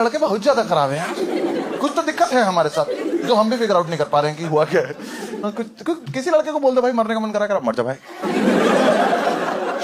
लड़के बहुत ज्यादा खराब है। कुछ तो दिक्कत है हमारे साथ जो हम भी फिगर आउट नहीं कर पा रहे हैं कि हुआ क्या है। किसी लड़के को बोल दो भाई मरने का मन करा कर मर जा भाई।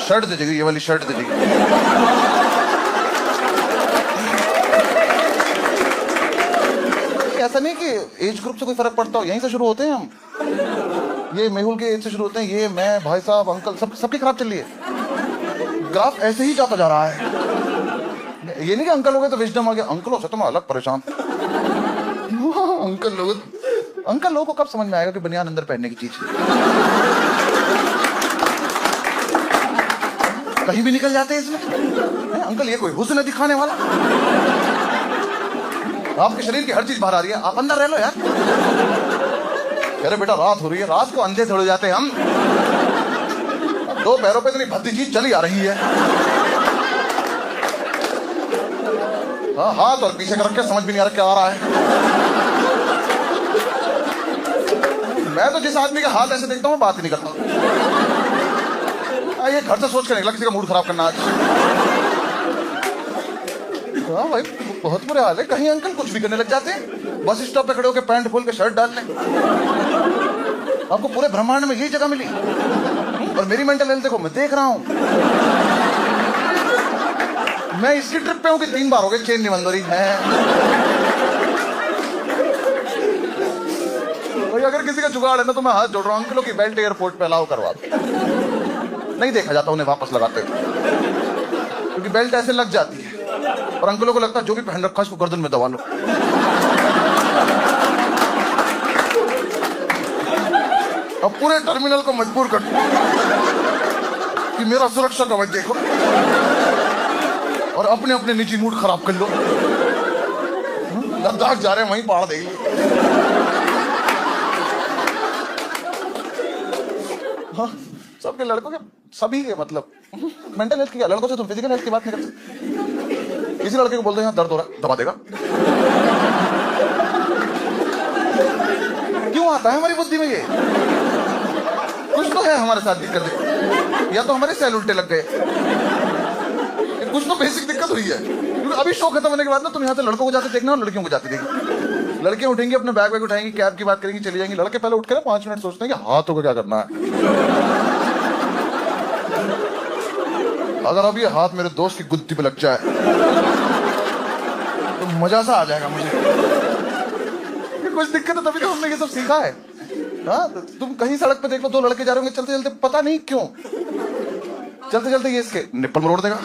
शर्ट दे देगी, ये वाली शर्ट दे देगी। ऐसा नहीं कि एज ग्रुप से कोई फर्क पड़ता हो, यहीं से शुरू होते हैं हम। ये मेहुल के एज से शुरू होते हैं, ये मैं भाई साहब अंकल सबकी खराब चल रही है। ग्राफ ऐसे ही जाता जा रहा है। ये नहीं कि अंकल हो गए तो विजडम आ गया, अंकलों से तो मैं अलग परेशान। अंकल लोगों को कब समझ में आएगा कि बनियान अंदर पहनने की चीज कहीं भी निकल जाते हैं इसमें। अंकल ये कोई हुस्न है दिखाने वाला? आपके शरीर की हर चीज बाहर आ रही है, आप अंदर रह लो यार। अरे बेटा रात हो रही है, रात को अंधे थोड़े जाते हैं हम। दो पैरों पे इतनी भद्दी चीज चली आ रही है। हाँ, हाथ और पीछे कर रख के समझ भी नहीं आ रहा क्या आ रहा है। मैं तो जिस आदमी का हाथ ऐसे देखता हूँ बात ही नहीं करता। ये घर से सोच कर निकला किसी का मूड खराब करना आज। हाँ भाई बहुत बुरे हाल है। कहीं अंकल कुछ भी करने लग जाते हैं, बस स्टॉप पे खड़े होकर पैंट खोल के शर्ट डाल लें। आपको पूरे ब्रह्मांड में यही जगह मिली। और मेरी मेंटल हेल्थ देखो, मैं देख रहा हूं। मैं इसकी ट्रिप पे हूं कि 3 बार हो गए चेन नहीं बंद हो रही है। भाई अगर किसी का जुगाड़ है ना तो मैं हाथ जोड़ रहा हूं, अंकलों की बेल्ट एयरपोर्ट पे अलाउ करवा दो। नहीं देखा जाता उन्हें वापस लगाते हुए, क्योंकि बेल्ट ऐसे लग जाती है और अंकलों को लगता है जो भी पहन रखा है उसको गर्दन में दबा लो। अब पूरे टर्मिनल को मजबूर कर कि मेरा सुरक्षा कवच देखो और अपने अपने निजी मूड खराब कर लो। लद्दाख जा रहे हैं, वहीं पहाड़ देख लो। हाँ, सबके लड़कों के सभी के मतलब मेंटल हेल्थ की क्या, लड़कों से तुम फिजिकल हेल्थ की बात नहीं करते। किसी लड़के को बोल दो यहाँ दर्द हो रहा है, दबा देगा। क्यों आता है हमारी बुद्धि में ये? कुछ तो है हमारे साथ दिक्कत, या तो हमारे सेल उल्टे लग गए, कुछ तो बेसिक दिक्कत हुई है। क्योंकि अभी शो खत्म होने के बाद ना तुम यहाँ से लड़कों को जाते देखना और लड़कियों को जाते देखना। लड़कियां उठेंगी, अपने बैग उठाएंगी, कैब की बात करेंगी, चली जाएंगी। लड़के पहले उठ कर 5 मिनट सोचते हैं कि हाथों को क्या करना है। अगर अब ये हाथ मेरे दोस्त की गुत्ती पे लग जाए तो मजा सा आ जाएगा मुझे। कुछ दिक्कत है तभी तो हमने ये सब सीखा है। हाँ, तुम कहीं सड़क पे देख लो, 2 लड़के जा रहे होंगे चलते चलते, पता नहीं क्यों चलते चलते ये इसके निप्पल मरोड़ देगा।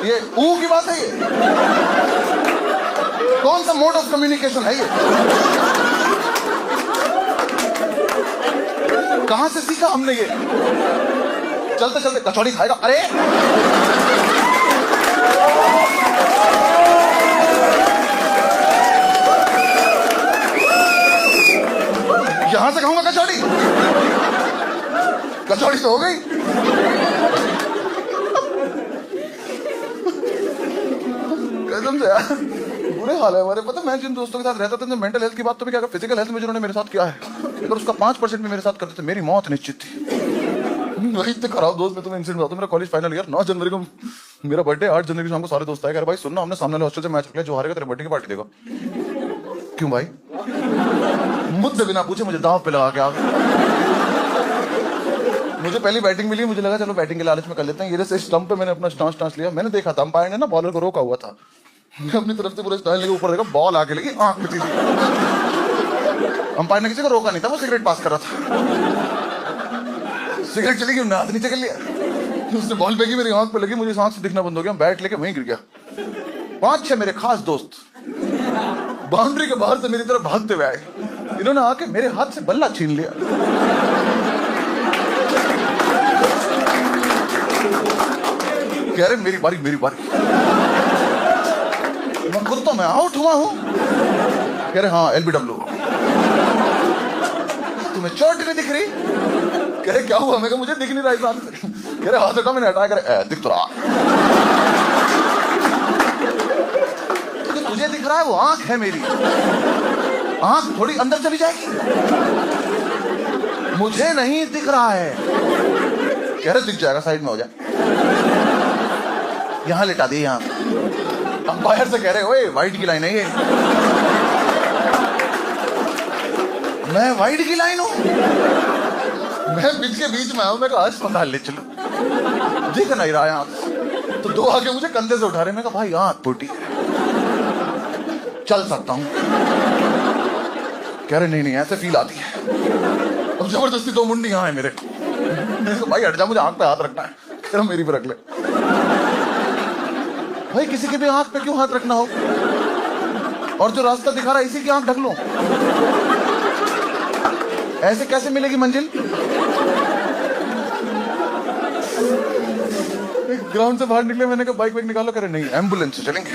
ये ऊ की बात है। ये कौन सा मोड ऑफ कम्युनिकेशन है? ये कहां से सीखा हमने ये? चलते चलते कचौड़ी खाएगा, अरे यहां से खाऊंगा कचौड़ी। कचौड़ी तो हो गई। कसम से यार बुरे हाल है हमारे। पता मैं जिन दोस्तों के साथ रहता था, मेंटल हेल्थ की बात तो भी क्या, फिजिकल हेल्थ में जिन्होंने मेरे साथ किया है, अगर उसका 5% भी मेरे साथ करते थे मेरी मौत निश्चित थी। वही इतने खराब दोस्त। मैं तुम्हें इंसिडेंट बताता हूं। मेरा कॉलेज फाइनल ईयर, 9 जनवरी को मेरा बर्थडे, 8 जनवरी को हमको सारे दोस्त आए, भाई सुनना हमने सामने वाले हॉस्टल से मैच खेला, जो हारेगा तेरे बर्थडे की पार्टी देगा। क्यों भाई? मुझसे बिना पूछे मुझे दांव पे लगा के आ गए। मुझे पहली बैटिंग मिली, मुझे लगा चलो बैटिंग के लालच में कर लेते हैं। ये जैसे स्टंप पे मैंने अपना स्टांस लिया। मैंने देखा था अंपायर ने ना बॉलर को रोका हुआ था। मैं अपनी तरफ से पूरा स्टाइल लेके ऊपर देखा, बॉल आके लगी आंख में सीधी। अंपायर ने किसी को रोका नहीं था, वो सिगरेट पास कर रहा था। सिगरेट चली गई, हाथ नीचे कर लिया, उसने बॉल फेंकी, मेरी आंख पे लगी, मुझे आंख से दिखना बंद हो गया। बैट लेके वहीं गिर गया। 5-6 मेरे खास दोस्त बाउंड्री के बाहर से मेरी तरफ भागते हुए आए। इन्होंने आके मेरे हाथ से बल्ला छीन लिया। कह रहे मेरी बारी मेरी बारी। मैं खुद तो मैं आउट हुआ हूं। कह रहे हाँ LBW। तुम्हें चोट नहीं दिख रही? कह रहे क्या हुआ? मैं कहा मुझे दिख नहीं रहा इस हाथ से। कह रहे हाथ हटा, मैंने हटाया। कह रहे दिख तो रहा। तुझे दिख रहा है वो आंख है मेरी, आंख थोड़ी अंदर चली जाएगी। मुझे नहीं दिख रहा है। कह रहे दिख जाएगा, साइड में हो जाए। यहाँ लिटा दिए, यहाँ अंपायर से कह रहे ओए वाइट की लाइन है ये, मैं वाइट की लाइन हूं, मैं पिच के बीच में आऊं, मैं कहा अस्पताल ले चलो, दिख नहीं रहा यहाँ, तो दो आके मुझे कंधे से उठा रहे, मैं कहा भाई यहाँ टूटी, चल सकता हूं, कह रहे नहीं नहीं ऐसे फील आती है, अब जबरदस्ती दो मुंडी यहाँ है मेरे, मैंने कहा भाई हट जा, मुझे आंख पे हाथ रखना है, कह रहा मेरी पे रख ले, भाई किसी के भी आंख पे क्यों हाथ रखना हो, और जो रास्ता दिखा रहा है इसी की आंख ढक लो, ऐसे कैसे मिलेगी मंजिल। ग्राउंड से बाहर निकले, मैंने कहा बाइक वाइक निकालो, करे नहीं एम्बुलेंस से चलेंगे।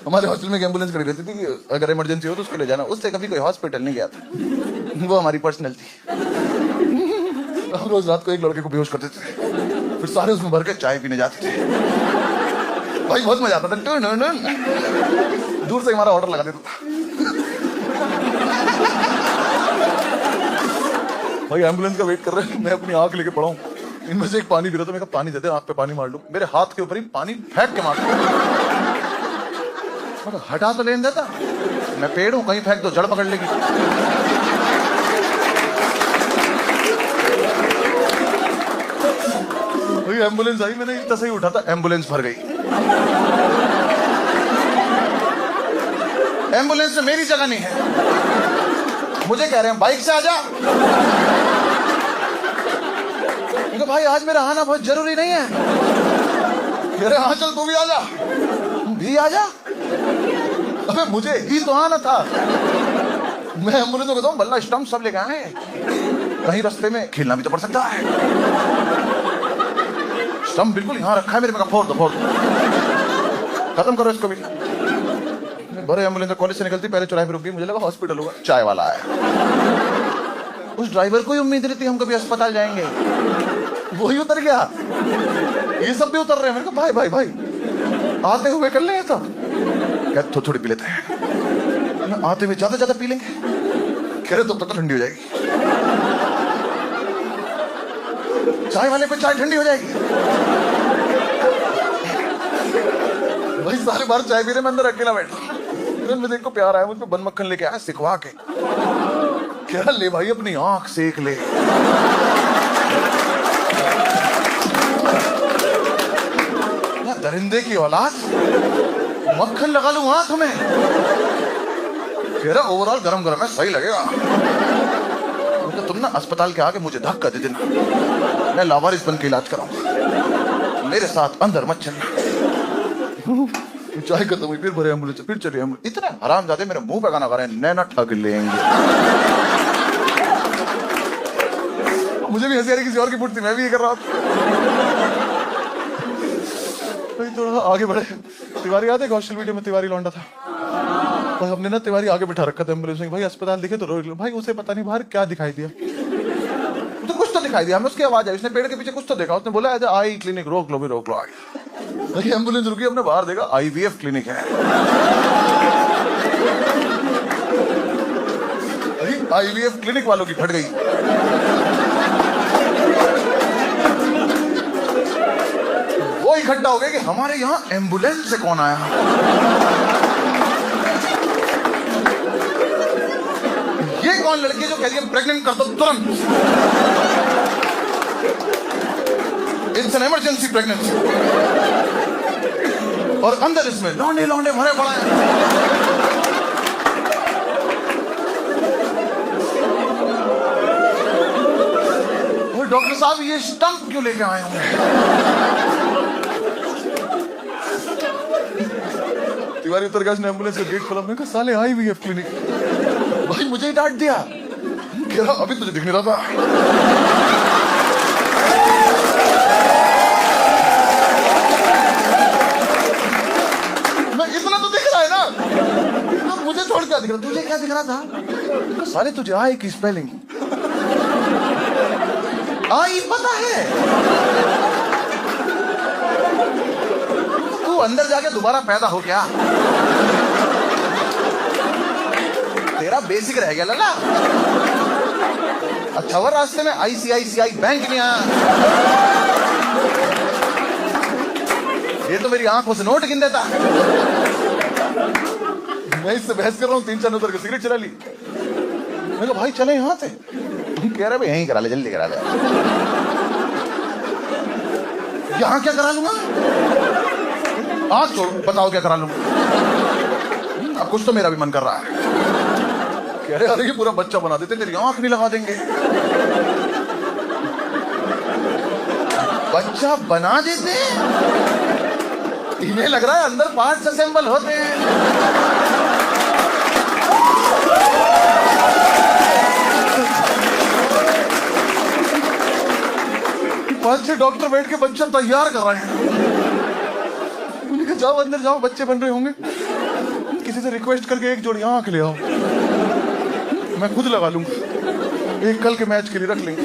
हमारे हॉस्टल में एक एम्बुलेंस खड़ी रहती थी कि अगर इमरजेंसी हो तो उसको ले जाना, उससे कभी कोई हॉस्पिटल नहीं गया था, वो हमारी पर्सनल थी। हम रोज रात को एक लड़के को बेहोश करते थे, फिर सारे उसमें भर के चाय पीने जाते थे, भाई बहुत मजा आता था, दूर से हमारा ऑर्डर लगा देता था। भाई एम्बुलेंस का वेट कर रहे हैं, मैं अपनी आंख लेके पड़ा हूं, इनमें से एक पानी पी रहा था, मैं कहा पानी दे दे, आंख पे पानी मार लूं, मेरे हाथ के ऊपर ही पानी फेंक के मार, हटा तो लेने देता, मैं पेड़ हूं, कहीं फेंक दो जड़ पकड़ लेगी। भाई एम्बुलेंस आई, मैंने इतना सही उठा था, एम्बुलेंस भर गई, एम्बुलेंस में मेरी जगह नहीं है, मुझे कह रहे हैं बाइक से आ जा, भाई आज मेरा आना बहुत जरूरी नहीं है, कह रहे हाँ चल तू भी आ जा, भी आ जा, अबे मुझे ही तो आना था, मैं एम्बुलेंस को कहता हूँ बल्ला स्टम्प सब लेके आए, कहीं रास्ते में खेलना भी तो पड़ सकता है, स्टम्प बिल्कुल यहाँ रखा है मेरे, में फोड़ दो खत्म करो इसको भी। बड़े एम्बुलेंस कॉलेज से निकलती पहले चौराहे पे रुक गई, मुझे लगा हॉस्पिटल होगा, चाय वाला आया, उस ड्राइवर को ही उम्मीद नहीं थी हम कभी अस्पताल जाएंगे, वही उतर गया, ये सब भी उतर रहे हैं, मेरे को भाई भाई भाई आते हुए कर लेंगे, सब क्या थोड़ी पी लेते हैं, आते हुए ज्यादा पी लेंगे, कह रहे तो ठंडी हो जाएगी, चाय वाले पे चाय ठंडी हो जाएगी, भाई सारे बार चाय पी रहे, मैं अंदर अकेला बैठा, मुझे को प्यार आया, मुझ पे बन मक्खन लेके आया सिखवा के, कह रहा ले भाई अपनी आंख सेक ले, दरिंदे की औलाद, मक्खन लगा लूं आंख में, कह रहा ओवरऑल गरम गरम है, सही लगेगा, तुम ना अस्पताल के आगे मुझे धक्का दे देना, मैं लावारिस बन के इलाज कराऊंगा, मेरे साथ अंदर मत चलना। चाय खत्म हुई, फिर भरे एम्बुलेंस, फिर चले एम्बुलेंस, इतने हरामजादे मेरे मुंह पे गाना गा रहे हैं, नैना ठग लेंगे, मुझे भी हंसी आ रही, किसी और की फुट थी, मैं भी ये कर रहा था। थोड़ा आगे बढ़े, तिवारी याद है हॉस्टल वीडियो में तिवारी लौंडा था, और हमने ना तिवारी आगे बिठा रखा था एम्बुलेंस में, भाई अस्पताल दिखे तो रोक लो, भाई उसे पता नहीं बाहर क्या दिखाई दिया, तो कुछ तो दिखाई दिया, हमें उसकी आवाज आई, उसने पेड़ के पीछे कुछ तो देखा, उसने बोला आई क्लिनिक रोक लो भी, रोक लो आई, एम्बुलेंस रुकी, हमने बाहर देखा IVF क्लिनिक है, IVF क्लिनिक वालों की फट गई, वो इकट्ठा हो गए कि हमारे यहाँ एम्बुलेंस से कौन आया, ये कौन लड़की जो कह रही है प्रेग्नेंट कर दो तुरंत, इट्स एन इमरजेंसी प्रेगनेंसी, और अंदर इसमें लौंडे लौंडे भरे पड़े हैं, डॉक्टर साहब ये स्टंप क्यों लेके आए होंगे, तिवारी उतर गया, एम्बुलेंस का गेट खोला, मैंने कहा साले IVF क्लिनिक, भाई मुझे ही डांट दिया, कह रहा अभी तुझे दिख नहीं रहा था, मैं इतना तो दिख रहा है ना, तो मुझे छोड़ क्या दिख रहा, तुझे क्या दिख रहा था, साले तुझे आई की स्पेलिंग आई पता है, तू अंदर जाके दोबारा पैदा हो क्या, तेरा बेसिक रह गया लला, अच्छा वो रास्ते में ICICI बैंक नहीं आया, ये तो मेरी आंखों से नोट गिन देता। मैं इससे बहस कर रहा हूँ, 3-4 उतर के सिगरेट चला ली। मैं कहा भाई चले यहाँ से, कह रहे भाई यहीं करा ले, जल्दी करा ले। यहाँ क्या करा लूंगा? आज छोड़, बताओ क्या करा लूंगा? अब कुछ तो मेरा भी मन कर रहा है। कह रहे अरे ये पूरा बच्चा बना देते, तेरी आंख नहीं लगा देंगे। बच्चा बना देते? इन्हें लग रहा है अंदर पार्ट्स असेंबल होते हैं। 5-6 डॉक्टर बैठ के बच्चा तैयार कर रहे हैं। उन्होंने कहा जाओ अंदर जाओ, बच्चे बन रहे होंगे, किसी से रिक्वेस्ट करके एक जोड़ी आंख ले आओ, मैं खुद लगा लूंगा, एक कल के मैच के लिए रख लेंगे।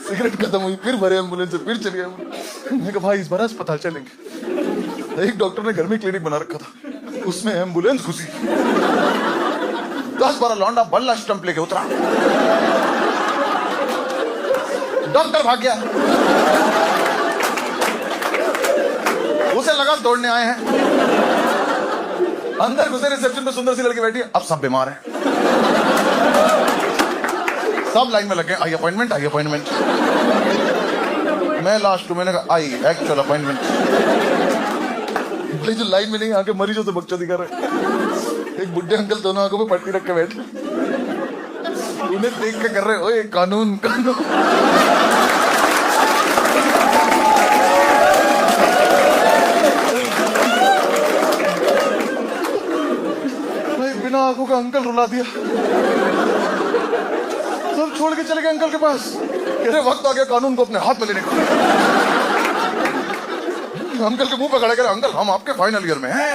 सिगरेट खत्म हुई, फिर भरे एम्बुलेंस से, फिर चलिए। मैंने कहा भाई इस बार अस्पताल चलेंगे। एक डॉक्टर ने घर में क्लिनिक बना रखा था, उसमें एम्बुलेंस घुसी, 10-12 लौंडा बल्ला स्टंप लेके उतरा, डॉक्टर भाग गया। उसे लगा दौड़ने आए हैं। अंदर घुसे, रिसेप्शन पे सुंदर सी लड़की बैठी है, अब सब बीमार हैं, सब लाइन में लगे, आई अपॉइंटमेंट, आई अपॉइंटमेंट। मैं लास्ट, मैंने कहा आई एक्चुअल अपॉइंटमेंट। भाई जो लाइन में नहीं आके मरीजों से बकचोदी कर रहे, एक बुढ़े अंकल दोनों आंखों पे पट्टी रख के बैठे, उन्हें देख के कर रहे, ओए कानून कानून। भाई बिना आंखों का अंकल रुला दिया, सब छोड़ के चले गए अंकल के पास। कह रहे वक्त आ गया कानून को अपने हाथ में लेने का। अंकल के मुंह पे खड़े करे, अंकल हम आपके फाइनल ईयर में हैं।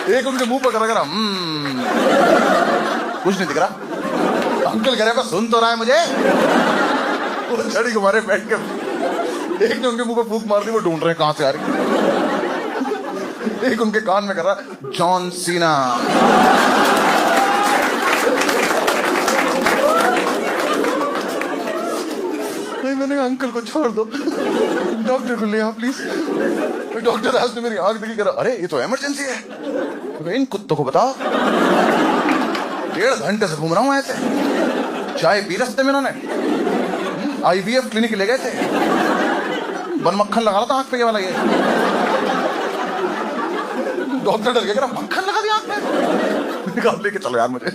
एक उनके मुंह पे खड़ा करा, कुछ नहीं दिख रहा। अंकल कह रहे सुन तो रहा है मुझे। वो छड़ी को मारे बैठ के, एक ने उनके मुंह पे फूंक मार दी, वो ढूंढ रहे हैं कहां से आ रही। एक उनके कान में कर रहा, जॉन सीना। मैंने कहा अंकल को छोड़ दो, डॉक्टर को ले आओ प्लीज। डॉक्टर आज ने मेरी आंख देखी, करा अरे ये तो इमरजेंसी है। तो इन कुत्तों को बताओ, 1.5 घंटे से घूम रहा हूं ऐसे, चाय पी रस्ते में इन्होंने, IVF क्लिनिक ले गए थे, बन मक्खन लगा रहा था आंख पे ये वाला। ये डॉक्टर डर गया, मक्खन लगा दिया आंख पे। निकाल लेके चलो यार मुझे।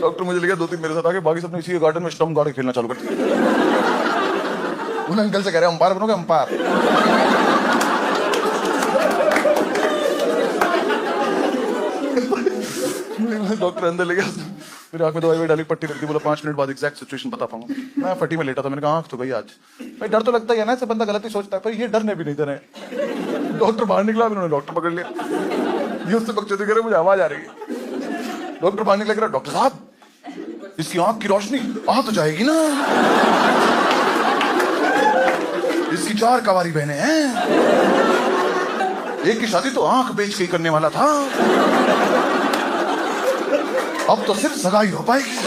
डॉक्टर मुझे ले गया, 2-3 मेरे साथ आके, बाकी सबने इसी गार्डन में स्टंप गार्ड खेलना चालू कर दिया। उन अंकल से कह रहे अंपायर बनोगे, अंपायर। डॉक्टर अंदर ले गया, फिर आंख में दवाई डाली, पट्टी रख दी, बोला 5 मिनट बाद एग्जैक्ट सिचुएशन बता पाऊंगा। मैं फटी में लेटा था, मैंने कहा आंख तो गई आज। भाई डर तो लगता है ना, ऐसे बंदा गलती सोचता है, पर ये डरने भी नहीं दे रहे। डॉक्टर बाहर निकला, उन्होंने डॉक्टर पकड़ लिया, ये उससे बकचोदी करे, मुझे आवाज आ रही है। डॉक्टर बाहर निकल रहा, डॉक्टर साहब इसकी आंख की रोशनी आ तो जाएगी ना, इसकी 4 कवारी बहनें हैं, एक की शादी तो आंख बेच के ही करने वाला था, अब तो सिर्फ सगाई हो पाएगी,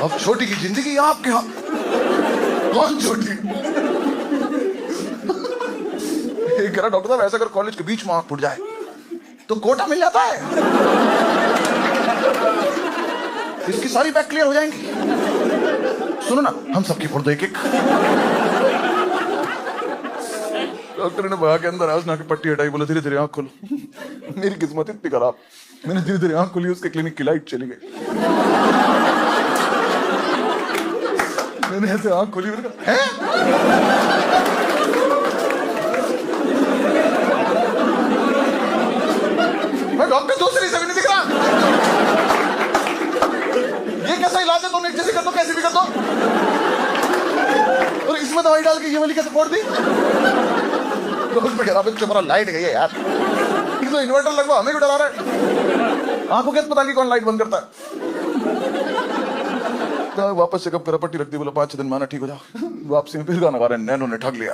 अब छोटी की जिंदगी आपके हाथ। कौन छोटी? एक कह रहा डॉक्टर साहब ऐसा अगर कॉलेज के बीच में आंख फूट जाए तो कोटा मिल जाता है, इसकी सारी बैक क्लियर हो जाएंगी। सुनो ना, हम सबकी फोड़ दो एक-एक। डॉक्टर ने भगा के अंदर आया, उसने पट्टी हटाई, बोला धीरे धीरे आंख खोलो। मेरी किस्मत इतनी खराब, मैंने धीरे धीरे आंख खोली, उसके क्लिनिक की लाइट चली गई। मैंने ऐसे आंख खोली, मैंने कहा हैं? मैं डॉक्टर दूसरी से भी नहीं दिख रहा। ये कैसा इलाज है? तुम एक जैसे कर दो, कैसे भी कर दो, और इसमें दवाई डाल के ये वाली कैसे फोड़ दी? तुम्हारा लाइट गई है यार, तो इन्वर्टर लगवा, हमें क्यों डरा रहा है? आंखों के अस्पताल की कौन लाइट बंद करता है? तो वापस चेकअप करा, पट्टी रख दी, बोला 5-6 दिन माना ठीक हो जाओ। वापसी में फिर गाना गा रहे, नैनो ने ठग लिया,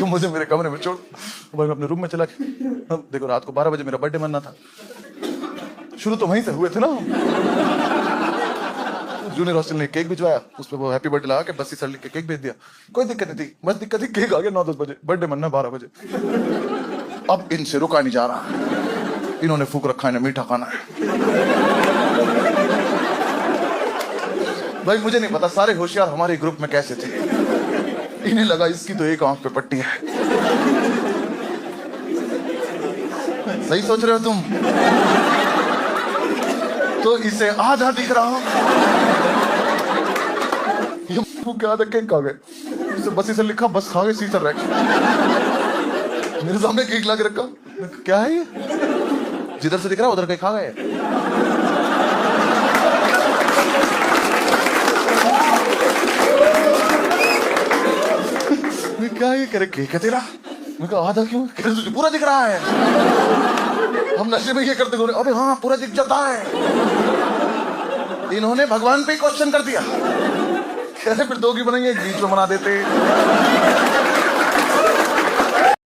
तुम मुझे मेरे कमरे में छोड़। भाई मैं अपने रूम में चला गया। देखो रात को 12 बजे मेरा बर्थडे मनना था, शुरू तो वहीं से हुए थे ना, जूनियर हॉस्टल ने केक भिजवाया, उसमें वो हैप्पी बर्थडे लगा के बस्सी सर लिख के केक भेज दिया। कोई दिक्कत नहीं थी, बस दिक्कत थी केक आ गया 9-10 बजे, बर्थडे मनना 12 बजे। अब इनसे रुका नहीं जा रहा, इन्होंने फूक रखा है, मीठा खाना है। भाई मुझे नहीं पता सारे होशियार हमारे ग्रुप में कैसे थे, इन्हें लगा इसकी तो एक आंख पे पट्टी है। सही सोच रहे हो तुम? तो इसे आधा दिख रहा हूं, ये क्या आधा केक खा गए, इसे बस इसे लिखा बस खा गए, सीसर रख मेरे सामने केक ला के रखा, क्या है ये, जिधर से दिख रहा उधर केक खा गए। क्या ये करे केक है तेरा, मैं कहा आधा क्यों, तुझे पूरा दिख रहा है। हम नशे में ये करते हुए, अबे हाँ पूरा दिख जाता है। इन्होंने भगवान पे क्वेश्चन कर दिया, कैसे फिर दो की बनाएंगे, एक बीच में बना देते।